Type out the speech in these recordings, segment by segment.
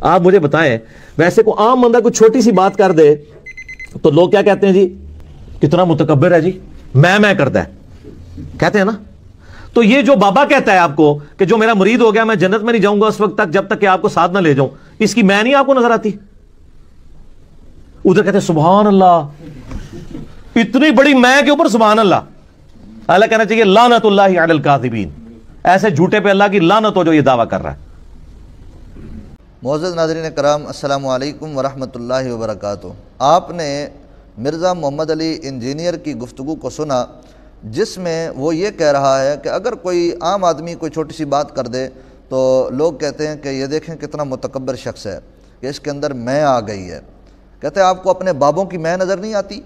آپ مجھے بتائیں ویسے کوئی عام بندہ کوئی چھوٹی سی بات کر دے تو لوگ کیا کہتے ہیں جی کتنا متکبر ہے جی میں کرتا ہے کہتے ہیں نا. تو یہ جو بابا کہتا ہے آپ کو کہ جو میرا مرید ہو گیا میں جنت میں نہیں جاؤں گا اس وقت تک جب تک کہ آپ کو ساتھ نہ لے جاؤں, اس کی میں نہیں آپ کو نظر آتی؟ ادھر کہتے ہیں سبحان اللہ, اتنی بڑی میں کے اوپر سبحان اللہ. اللہ کہنا چاہیے لعنت اللہ علی الکاذبین, ایسے جھوٹے پہ اللہ کی لعنت ہو جو یہ دعویٰ کر رہا ہے. معزز ناظرین کرام السلام علیکم ورحمۃ اللہ وبرکاتہ. آپ نے مرزا محمد علی انجینئر کی گفتگو کو سنا جس میں وہ یہ کہہ رہا ہے کہ اگر کوئی عام آدمی کوئی چھوٹی سی بات کر دے تو لوگ کہتے ہیں کہ یہ دیکھیں کتنا متکبر شخص ہے کہ اس کے اندر میں آ گئی ہے. کہتے ہیں آپ کو اپنے بابوں کی میں نظر نہیں آتی؟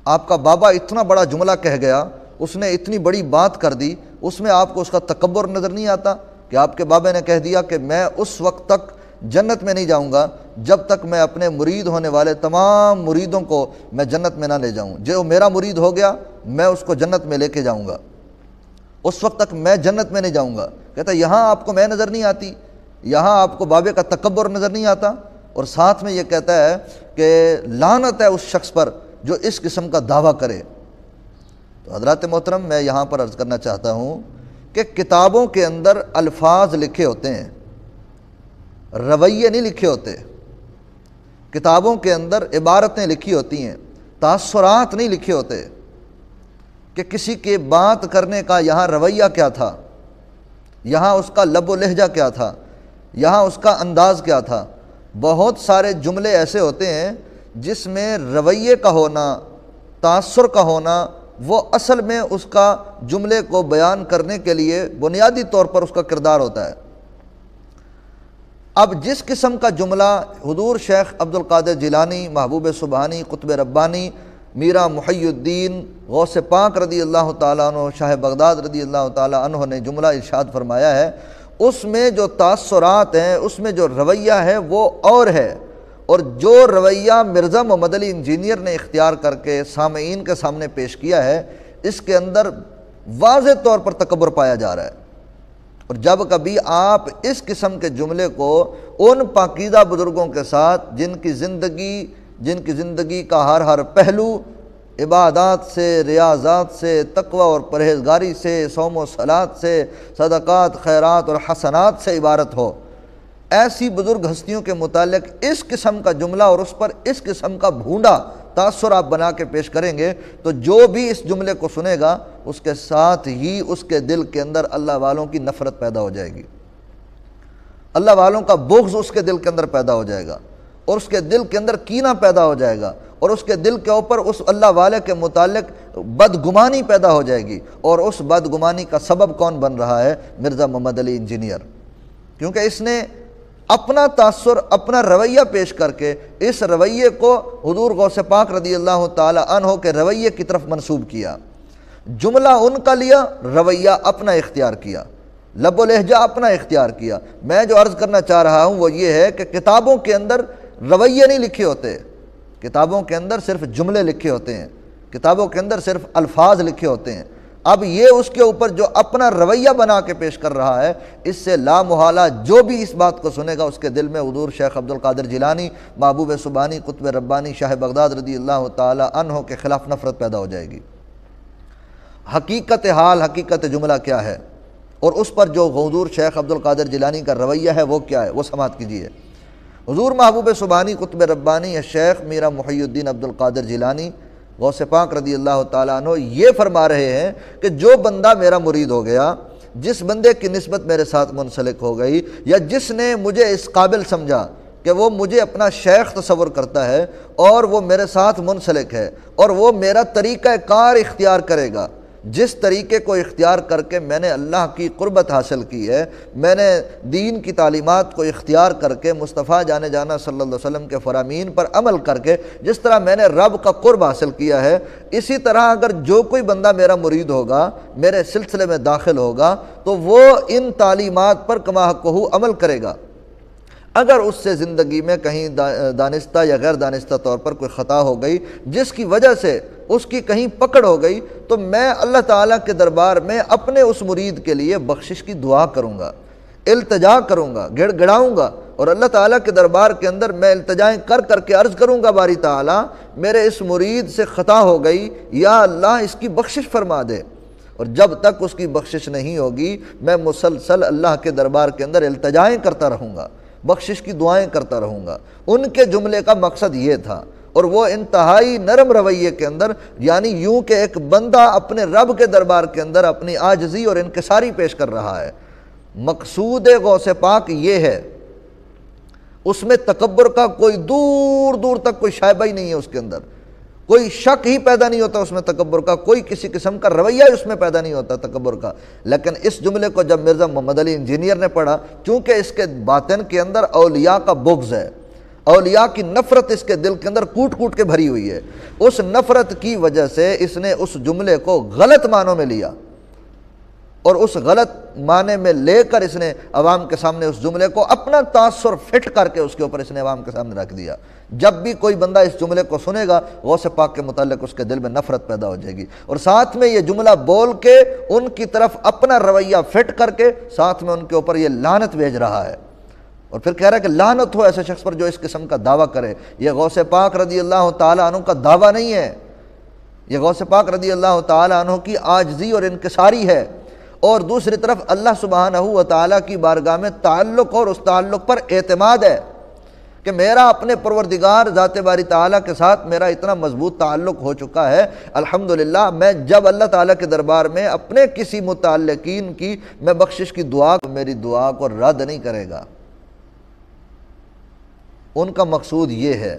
آپ کا بابا اتنا بڑا جملہ کہہ گیا, اس نے اتنی بڑی بات کر دی, اس میں آپ کو اس کا تکبر نظر نہیں آتا کہ آپ کے بابا نے کہہ دیا کہ میں اس وقت تک جنت میں نہیں جاؤں گا جب تک میں اپنے مرید ہونے والے تمام مریدوں کو میں جنت میں نہ لے جاؤں. جو میرا مرید ہو گیا میں اس کو جنت میں لے کے جاؤں گا, اس وقت تک میں جنت میں نہیں جاؤں گا. کہتا ہے یہاں آپ کو میں نظر نہیں آتی, یہاں آپ کو بابے کا تکبر نظر نہیں آتا, اور ساتھ میں یہ کہتا ہے کہ لعنت ہے اس شخص پر جو اس قسم کا دعویٰ کرے. تو حضرات محترم میں یہاں پر عرض کرنا چاہتا ہوں کہ کتابوں کے اندر الفاظ لکھے ہوتے ہیں, رویے نہیں لکھے ہوتے. کتابوں کے اندر عبارتیں لکھی ہوتی ہیں, تاثرات نہیں لکھے ہوتے کہ کسی کے بات کرنے کا یہاں رویہ کیا تھا, یہاں اس کا لب و لہجہ کیا تھا, یہاں اس کا انداز کیا تھا. بہت سارے جملے ایسے ہوتے ہیں جس میں رویے کا ہونا, تاثر کا ہونا, وہ اصل میں اس کا جملے کو بیان کرنے کے لیے بنیادی طور پر اس کا کردار ہوتا ہے. اب جس قسم کا جملہ حضور شیخ عبد القادر جیلانی, محبوب سبحانی, قطب ربانی, میرا محی الدین, غوث پاک رضی اللہ تعالیٰ عنہ, شاہ بغداد رضی اللہ تعالیٰ عنہ نے جملہ ارشاد فرمایا ہے, اس میں جو تاثرات ہیں, اس میں جو رویہ ہے وہ اور ہے. اور جو رویہ مرزا محمد علی انجینئر نے اختیار کر کے سامعین کے سامنے پیش کیا ہے, اس کے اندر واضح طور پر تکبر پایا جا رہا ہے. اور جب کبھی آپ اس قسم کے جملے کو ان پاکیزہ بزرگوں کے ساتھ جن کی زندگی کا ہر پہلو عبادات سے, ریاضات سے, تقوی اور پرہیزگاری سے, صوم و صلات سے, صدقات, خیرات اور حسنات سے عبارت ہو, ایسی بزرگ ہستیوں کے متعلق اس قسم کا جملہ اور اس پر اس قسم کا بھونڈا تاثر آپ بنا کے پیش کریں گے تو جو بھی اس جملے کو سنے گا اس کے ساتھ ہی اس کے دل کے اندر اللہ والوں کی نفرت پیدا ہو جائے گی, اللہ والوں کا بغض اس کے دل کے اندر پیدا ہو جائے گا, اور اس کے دل کے اندر کینہ پیدا ہو جائے گا, اور اس کے دل کے اوپر اس اللہ والے کے متعلق بدگمانی پیدا ہو جائے گی. اور اس بدگمانی کا سبب کون بن رہا ہے؟ مرزا محمد علی انجینئر. کیونکہ اس نے اپنا تاثر, اپنا رویہ پیش کر کے اس رویے کو حضور غوث پاک رضی اللہ تعالی عنہ کے رویے کی طرف منسوب کیا. جملہ ان کا لیا, رویہ اپنا اختیار کیا, لب و لہجہ اپنا اختیار کیا. میں جو عرض کرنا چاہ رہا ہوں وہ یہ ہے کہ کتابوں کے اندر رویے نہیں لکھے ہوتے, کتابوں کے اندر صرف جملے لکھے ہوتے ہیں, کتابوں کے اندر صرف الفاظ لکھے ہوتے ہیں. اب یہ اس کے اوپر جو اپنا رویہ بنا کے پیش کر رہا ہے, اس سے لا محالہ جو بھی اس بات کو سنے گا اس کے دل میں حضور شیخ عبد القادر جیلانی, محبوب سبحانی, قطب ربانی, شاہ بغداد رضی اللہ تعالی عنہ کے خلاف نفرت پیدا ہو جائے گی. حقیقت حال, حقیقت جملہ کیا ہے, اور اس پر جو حضور شیخ عبد القادر جیلانی کا رویہ ہے وہ کیا ہے, وہ سماعت کیجیے. حضور محبوب سبحانی, قطب ربانی, شیخ میرا محی الدین عبد القادر جیلانی غوث پاک رضی اللہ تعالیٰ عنہ یہ فرما رہے ہیں کہ جو بندہ میرا مرید ہو گیا, جس بندے کی نسبت میرے ساتھ منسلک ہو گئی, یا جس نے مجھے اس قابل سمجھا کہ وہ مجھے اپنا شیخ تصور کرتا ہے اور وہ میرے ساتھ منسلک ہے اور وہ میرا طریقہ کار اختیار کرے گا, جس طریقے کو اختیار کر کے میں نے اللہ کی قربت حاصل کی ہے, میں نے دین کی تعلیمات کو اختیار کر کے مصطفیٰ جانے جانا صلی اللہ علیہ وسلم کے فرامین پر عمل کر کے جس طرح میں نے رب کا قرب حاصل کیا ہے, اسی طرح اگر جو کوئی بندہ میرا مرید ہوگا, میرے سلسلے میں داخل ہوگا, تو وہ ان تعلیمات پر کما حقہ عمل کرے گا. اگر اس سے زندگی میں کہیں دانستہ یا غیر دانستہ طور پر کوئی خطا ہو گئی جس کی وجہ سے اس کی کہیں پکڑ ہو گئی, تو میں اللہ تعالیٰ کے دربار میں اپنے اس مرید کے لیے بخشش کی دعا کروں گا, التجا کروں گا, گڑ گڑاؤں گا, اور اللہ تعالیٰ کے دربار کے اندر میں التجائیں کر کر کے عرض کروں گا باری تعالیٰ میرے اس مرید سے خطا ہو گئی، یا اللہ اس کی بخشش فرما دے، اور جب تک اس کی بخشش نہیں ہوگی میں مسلسل اللہ کے دربار کے اندر التجائیں کرتا رہوں گا، بخشش کی دعائیں کرتا رہوں گا۔ ان کے جملے کا مقصد یہ تھا، اور وہ انتہائی نرم رویے کے اندر، یعنی یوں کہ ایک بندہ اپنے رب کے دربار کے اندر اپنی عاجزی اور انکساری پیش کر رہا ہے۔ مقصود غوث پاک یہ ہے، اس میں تکبر کا کوئی دور دور تک کوئی شائبہ ہی نہیں ہے، اس کے اندر کوئی شک ہی پیدا نہیں ہوتا اس میں تکبر کا، کوئی کسی قسم کا رویہ اس میں پیدا نہیں ہوتا تکبر کا۔ لیکن اس جملے کو جب مرزا محمد علی انجینئر نے پڑھا، چونکہ اس کے باطن کے اندر اولیاء کا بغض ہے، اولیاء کی نفرت اس کے دل کے اندر کوٹ کوٹ کے بھری ہوئی ہے، اس نفرت کی وجہ سے اس نے اس جملے کو غلط معنوں میں لیا، اور اس غلط معنی میں لے کر اس نے عوام کے سامنے اس جملے کو اپنا تاثر فٹ کر کے اس کے اوپر اس نے عوام کے سامنے رکھ دیا۔ جب بھی کوئی بندہ اس جملے کو سنے گا غوث پاک کے متعلق اس کے دل میں نفرت پیدا ہو جائے گی، اور ساتھ میں یہ جملہ بول کے ان کی طرف اپنا رویہ فٹ کر کے ساتھ میں ان کے اوپر یہ لعنت بھیج رہا ہے، اور پھر کہہ رہا ہے کہ لعنت ہو ایسے شخص پر جو اس قسم کا دعویٰ کرے۔ یہ غوث پاک رضی اللہ تعالیٰ عنہ کا دعویٰ نہیں ہے، یہ غوث پاک رضی اللہ تعالیٰ عنہ کی عاجزی اور انکساری ہے، اور دوسری طرف اللہ سبحانہ و تعالیٰ کی بارگاہ میں تعلق اور اس تعلق پر اعتماد ہے کہ میرا اپنے پروردگار ذات باری تعالیٰ کے ساتھ میرا اتنا مضبوط تعلق ہو چکا ہے، الحمدللہ میں جب اللہ تعالیٰ کے دربار میں اپنے کسی متعلقین کی میں بخشش کی دعا، میری دعا کو رد نہیں کرے گا۔ ان کا مقصود یہ ہے،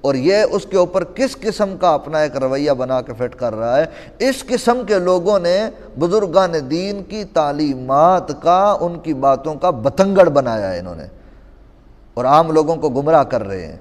اور یہ اس کے اوپر کس قسم کا اپنا ایک رویہ بنا کے فٹ کر رہا ہے۔ اس قسم کے لوگوں نے بزرگان دین کی تعلیمات کا، ان کی باتوں کا بتنگڑ بنایا ہے انہوں نے، اور عام لوگوں کو گمراہ کر رہے ہیں۔